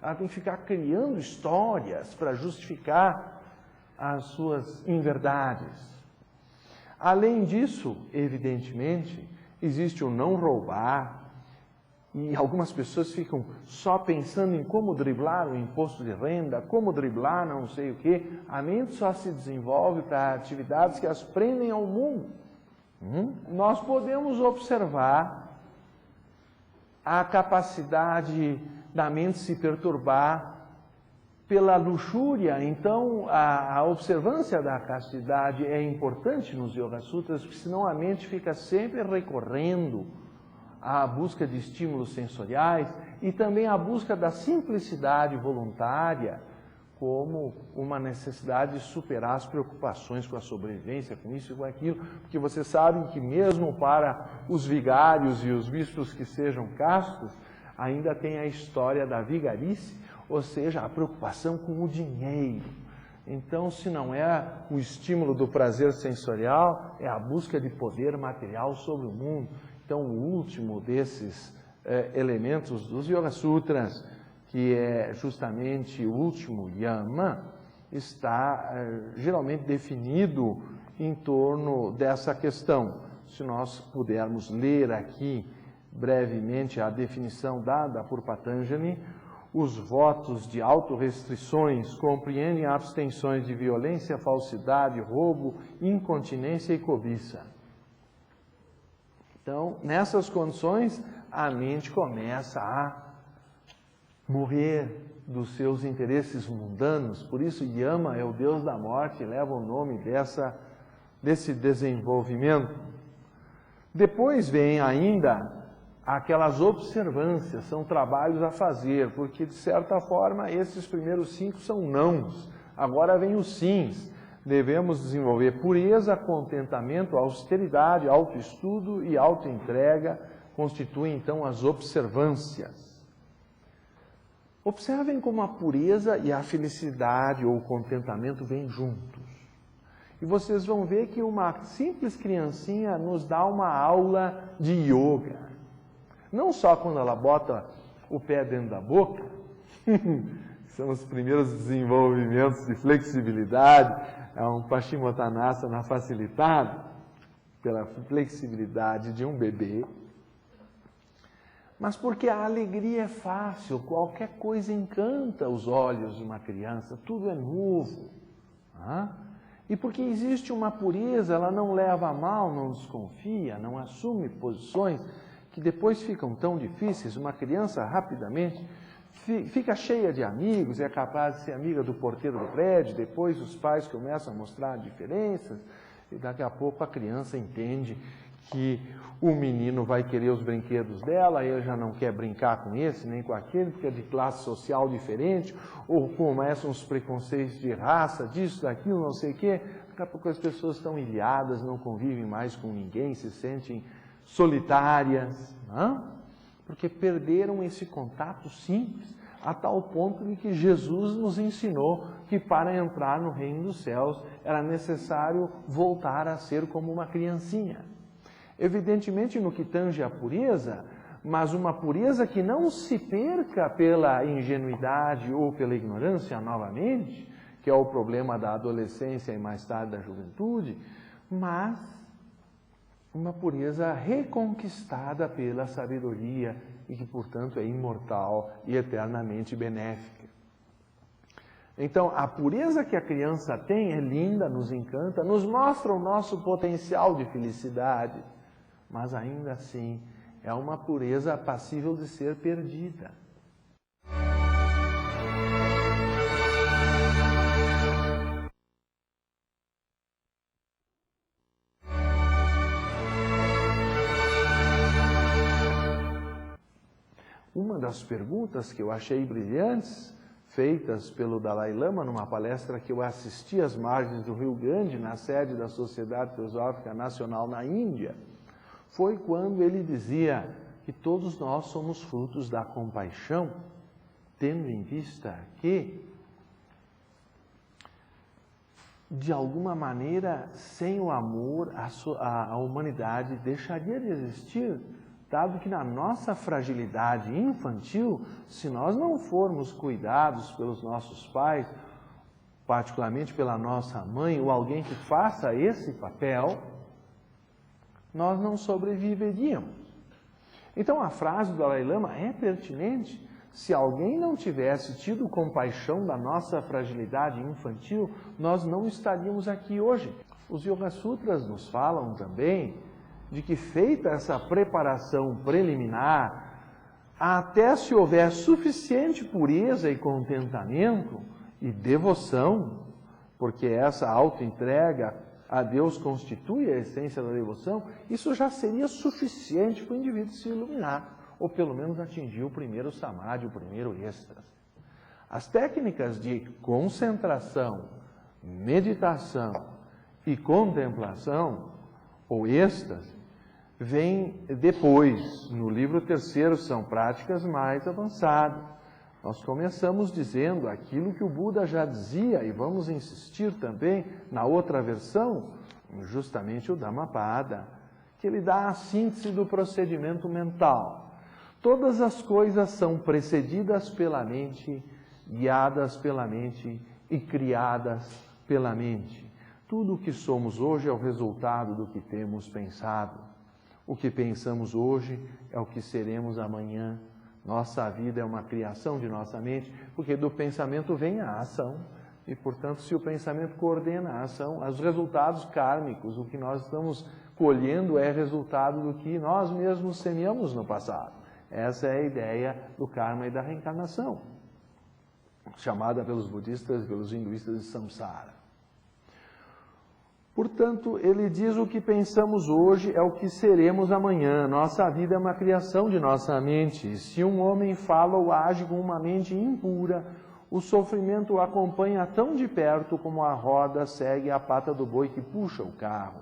ela tem que ficar criando histórias para justificar as suas inverdades. Além disso, evidentemente, existe o não roubar, e algumas pessoas ficam só pensando em como driblar o imposto de renda, como driblar não sei o quê. A mente só se desenvolve para atividades que as prendem ao mundo. Nós podemos observar a capacidade da mente se perturbar pela luxúria. Então, a observância da castidade é importante nos Yoga Sutras, porque senão a mente fica sempre recorrendo à busca de estímulos sensoriais e também à busca da simplicidade voluntária como uma necessidade de superar as preocupações com a sobrevivência, com isso e com aquilo, porque vocês sabem que mesmo para os vigários e os bispos que sejam castos, ainda tem a história da vigarice, ou seja, a preocupação com o dinheiro. Então, se não é o estímulo do prazer sensorial, é a busca de poder material sobre o mundo. Então, o último desses elementos dos Yoga Sutras, que é justamente o último yama, está geralmente definido em torno dessa questão. Se nós pudermos ler aqui brevemente a definição dada por Patanjali, os votos de autorrestrições compreendem abstenções de violência, falsidade, roubo, incontinência e cobiça. Então, nessas condições, a mente começa a morrer dos seus interesses mundanos. Por isso, Yama é o deus da morte, leva o nome desse desenvolvimento. Depois vem ainda aquelas observâncias, são trabalhos a fazer, porque, de certa forma, esses primeiros 5 são nãos. Agora vem os sims. Devemos desenvolver pureza, contentamento, austeridade, autoestudo e autoentrega, constituem então as observâncias. Observem como a pureza e a felicidade ou o contentamento vêm juntos. E vocês vão ver que uma simples criancinha nos dá uma aula de yoga. Não só quando ela bota o pé dentro da boca, são os primeiros desenvolvimentos de flexibilidade, é um Paschimottanasana facilitado pela flexibilidade de um bebê, mas porque a alegria é fácil, qualquer coisa encanta os olhos de uma criança, tudo é novo. E porque existe uma pureza, ela não leva a mal, não desconfia, não assume posições que depois ficam tão difíceis. Uma criança rapidamente fica cheia de amigos, é capaz de ser amiga do porteiro do prédio, depois os pais começam a mostrar diferenças, e daqui a pouco a criança entende que o menino vai querer os brinquedos dela, ele já não quer brincar com esse, nem com aquele, porque é de classe social diferente, ou começam os preconceitos de raça, disso, daquilo, não sei o quê. Daqui a pouco as pessoas estão ilhadas, não convivem mais com ninguém, se sentem solitárias, porque perderam esse contato simples, a tal ponto de que Jesus nos ensinou que para entrar no reino dos céus era necessário voltar a ser como uma criancinha. Evidentemente no que tange à pureza, mas uma pureza que não se perca pela ingenuidade ou pela ignorância novamente, que é o problema da adolescência e mais tarde da juventude, mas uma pureza reconquistada pela sabedoria e que, portanto, é imortal e eternamente benéfica. Então, a pureza que a criança tem é linda, nos encanta, nos mostra o nosso potencial de felicidade, mas ainda assim é uma pureza passível de ser perdida. Uma das perguntas que eu achei brilhantes, feitas pelo Dalai Lama numa palestra que eu assisti às margens do Rio Grande, na sede da Sociedade Teosófica Nacional na Índia, foi quando ele dizia que todos nós somos frutos da compaixão, tendo em vista que, de alguma maneira, sem o amor, a humanidade deixaria de existir dado que na nossa fragilidade infantil, se nós não formos cuidados pelos nossos pais, particularmente pela nossa mãe ou alguém que faça esse papel, nós não sobreviveríamos. Então a frase do Dalai Lama é pertinente. Se alguém não tivesse tido compaixão da nossa fragilidade infantil, nós não estaríamos aqui hoje. Os Yoga Sutras nos falam também de que, feita essa preparação preliminar, até se houver suficiente pureza e contentamento e devoção, porque essa autoentrega a Deus constitui a essência da devoção, isso já seria suficiente para o indivíduo se iluminar, ou pelo menos atingir o primeiro samadhi, o primeiro êxtase. As técnicas de concentração, meditação e contemplação, ou êxtase, vêm depois. No livro terceiro são práticas mais avançadas. Nós começamos dizendo aquilo que o Buda já dizia, e vamos insistir também na outra versão, justamente o Dhammapada, que ele dá a síntese do procedimento mental. Todas as coisas são precedidas pela mente, guiadas pela mente e criadas pela mente. Tudo o que somos hoje é o resultado do que temos pensado. O que pensamos hoje é o que seremos amanhã. Nossa vida é uma criação de nossa mente, porque do pensamento vem a ação. E, portanto, se o pensamento coordena a ação, os resultados kármicos, o que nós estamos colhendo é resultado do que nós mesmos semeamos no passado. Essa é a ideia do karma e da reencarnação, chamada pelos budistas e pelos hinduístas de samsara. Portanto, ele diz: o que pensamos hoje é o que seremos amanhã. Nossa vida é uma criação de nossa mente. Se um homem fala ou age com uma mente impura, o sofrimento o acompanha tão de perto como a roda segue a pata do boi que puxa o carro.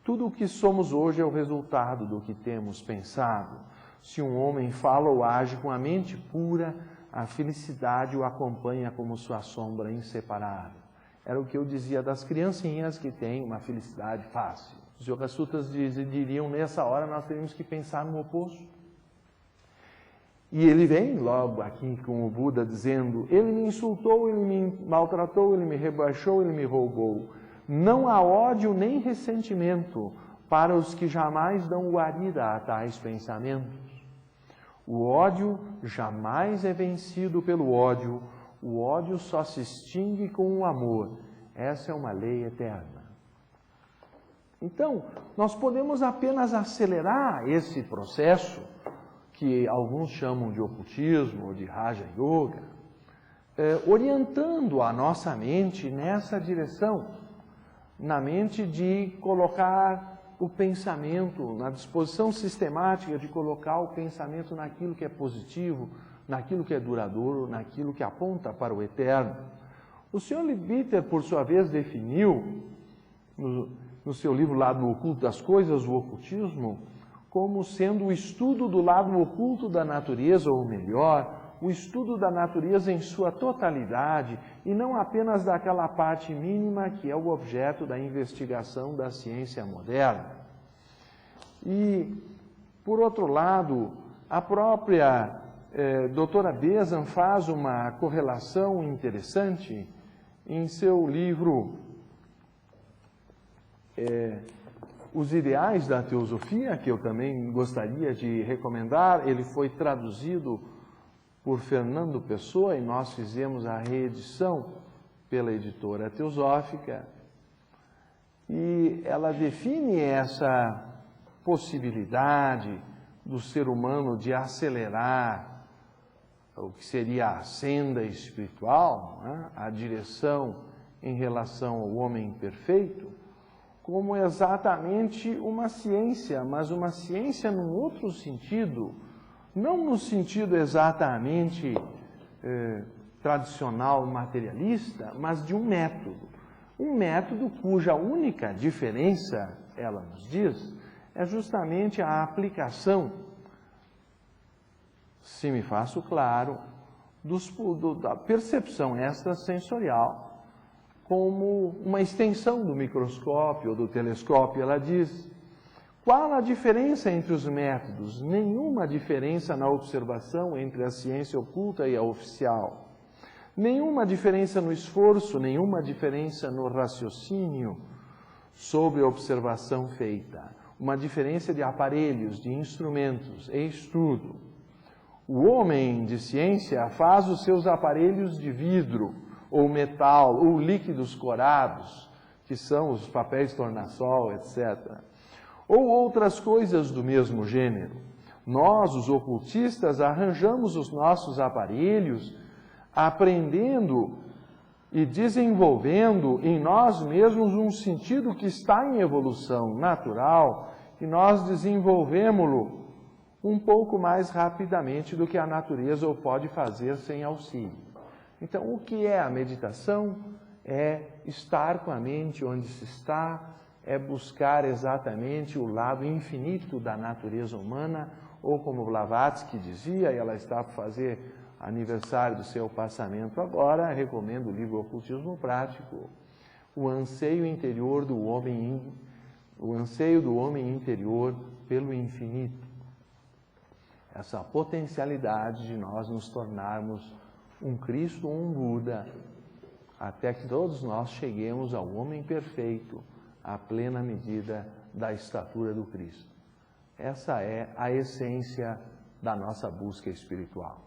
Tudo o que somos hoje é o resultado do que temos pensado. Se um homem fala ou age com a mente pura, a felicidade o acompanha como sua sombra inseparável. Era o que eu dizia das criancinhas que têm uma felicidade fácil. Os Yoga Sutras diriam, nessa hora nós teríamos que pensar no oposto. E ele vem logo aqui com o Buda dizendo: ele me insultou, ele me maltratou, ele me rebaixou, ele me roubou. Não há ódio nem ressentimento para os que jamais dão guarida a tais pensamentos. O ódio jamais é vencido pelo ódio. O ódio só se extingue com o amor. Essa é uma lei eterna. Então, nós podemos apenas acelerar esse processo, que alguns chamam de ocultismo ou de Raja Yoga, orientando a nossa mente nessa direção, na mente de colocar o pensamento, na disposição sistemática de colocar o pensamento naquilo que é positivo, naquilo que é duradouro, naquilo que aponta para o eterno. O Sr. Leadbeater, por sua vez, definiu, no seu livro Lado Oculto das Coisas, o ocultismo, como sendo o estudo do lado oculto da natureza, ou melhor, o estudo da natureza em sua totalidade, e não apenas daquela parte mínima que é o objeto da investigação da ciência moderna. E, por outro lado, a própria doutora Bezan faz uma correlação interessante em seu livro Os Ideais da Teosofia, que eu também gostaria de recomendar. Ele foi traduzido por Fernando Pessoa e nós fizemos a reedição pela editora Teosófica. E ela define essa possibilidade do ser humano de acelerar o que seria a senda espiritual, né? A direção em relação ao homem perfeito, como exatamente uma ciência, mas uma ciência num outro sentido, não no sentido exatamente tradicional materialista, mas de um método cuja única diferença, ela nos diz, é justamente a aplicação, se me faço claro, da percepção extrasensorial como uma extensão do microscópio ou do telescópio. Ela diz: Qual a diferença entre os métodos? Nenhuma diferença na observação entre a ciência oculta e a oficial. Nenhuma diferença no esforço, nenhuma diferença no raciocínio sobre a observação feita. Uma diferença de aparelhos, de instrumentos, eis tudo. O homem de ciência faz os seus aparelhos de vidro, ou metal, ou líquidos corados, que são os papéis tornassol, etc., ou outras coisas do mesmo gênero. Nós, os ocultistas, arranjamos os nossos aparelhos aprendendo e desenvolvendo em nós mesmos um sentido que está em evolução natural e nós desenvolvemos-lo um pouco mais rapidamente do que a natureza o pode fazer sem auxílio. Então, o que é a meditação? É estar com a mente onde se está, é buscar exatamente o lado infinito da natureza humana, ou como Blavatsky dizia, e ela está por fazer aniversário do seu passamento agora, recomendo o livro Ocultismo Prático, o anseio interior do homem, o anseio do homem interior pelo infinito. Essa potencialidade de nós nos tornarmos um Cristo ou um Buda, até que todos nós cheguemos ao homem perfeito, à plena medida da estatura do Cristo. Essa é a essência da nossa busca espiritual.